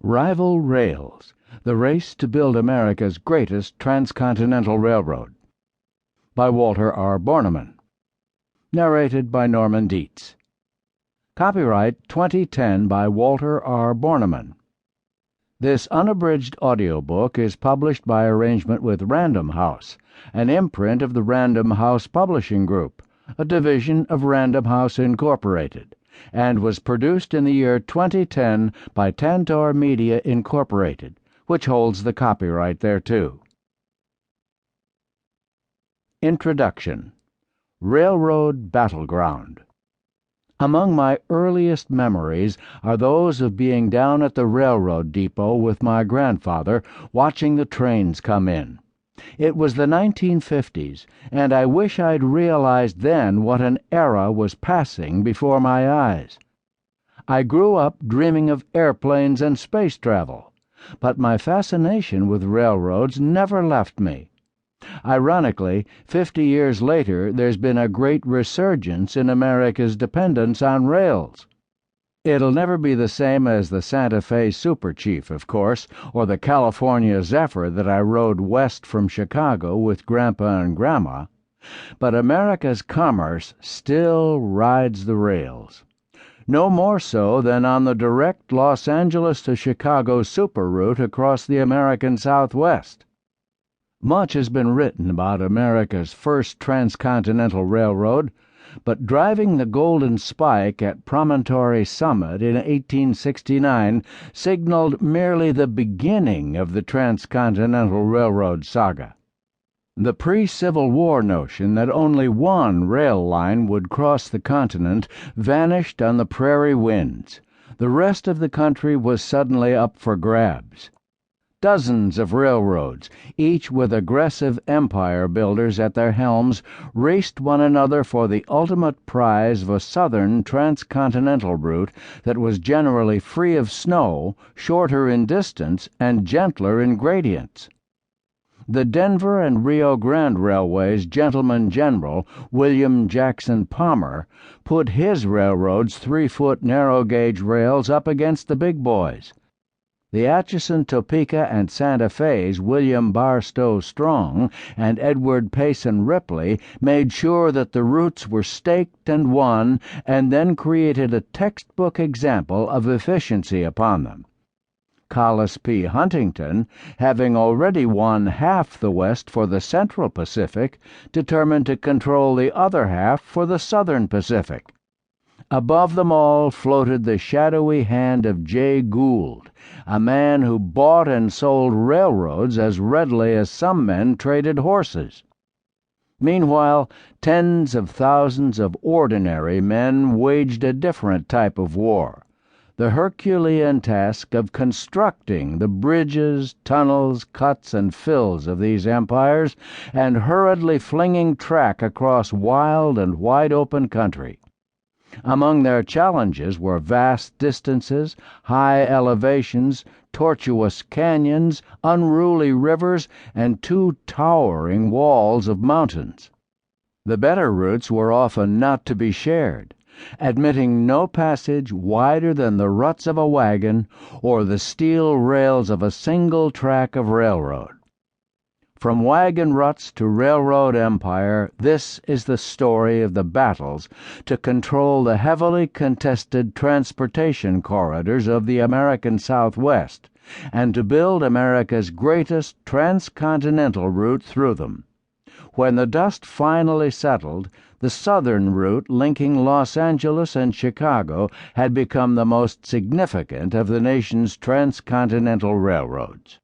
Rival Rails, the Race to Build America's Greatest Transcontinental Railroad by Walter R. Borneman. Narrated by Norman Dietz. Copyright 2010 by Walter R. Borneman. This unabridged audiobook is published by arrangement with Random House, an imprint of the Random House Publishing Group, a division of Random House Incorporated, and was produced in the year 2010 by Tantor Media Incorporated, which holds the copyright thereto. Introduction. Railroad Battleground. Among my earliest memories are those of being down at the railroad depot with my grandfather, watching the trains come in. It was the 1950s, and I wish I'd realized then what an era was passing before my eyes. I grew up dreaming of airplanes and space travel, but my fascination with railroads never left me. Ironically, 50 years later, there's been a great resurgence in America's dependence on rails. It'll never be the same as the Santa Fe Super Chief, of course, or the California Zephyr that I rode west from Chicago with Grandpa and Grandma, but America's commerce still rides the rails. No more so than on the direct Los Angeles to Chicago super route across the American Southwest. Much has been written about America's first transcontinental railroad, but driving the Golden Spike at Promontory Summit in 1869 signaled merely the beginning of the Transcontinental Railroad saga. The pre-Civil War notion that only one rail line would cross the continent vanished on the prairie winds. The rest of the country was suddenly up for grabs. Dozens of railroads, each with aggressive empire builders at their helms, raced one another for the ultimate prize of a southern transcontinental route that was generally free of snow, shorter in distance, and gentler in gradients. The Denver and Rio Grande Railway's gentleman general, William Jackson Palmer, put his railroad's 3-foot narrow-gauge rails up against the big boys. The Atchison, Topeka, and Santa Fe's William Barstow Strong and Edward Payson Ripley made sure that the routes were staked and won, and then created a textbook example of efficiency upon them. Collis P. Huntington, having already won half the West for the Central Pacific, determined to control the other half for the Southern Pacific. Above them all floated the shadowy hand of Jay Gould, a man who bought and sold railroads as readily as some men traded horses. Meanwhile, tens of thousands of ordinary men waged a different type of war, the Herculean task of constructing the bridges, tunnels, cuts, and fills of these empires, and hurriedly flinging track across wild and wide-open country. Among their challenges were vast distances, high elevations, tortuous canyons, unruly rivers, and 2 towering walls of mountains. The better routes were often not to be shared, admitting no passage wider than the ruts of a wagon or the steel rails of a single track of railroad. From wagon ruts to railroad empire, this is the story of the battles to control the heavily contested transportation corridors of the American Southwest and to build America's greatest transcontinental route through them. When the dust finally settled, the southern route linking Los Angeles and Chicago had become the most significant of the nation's transcontinental railroads.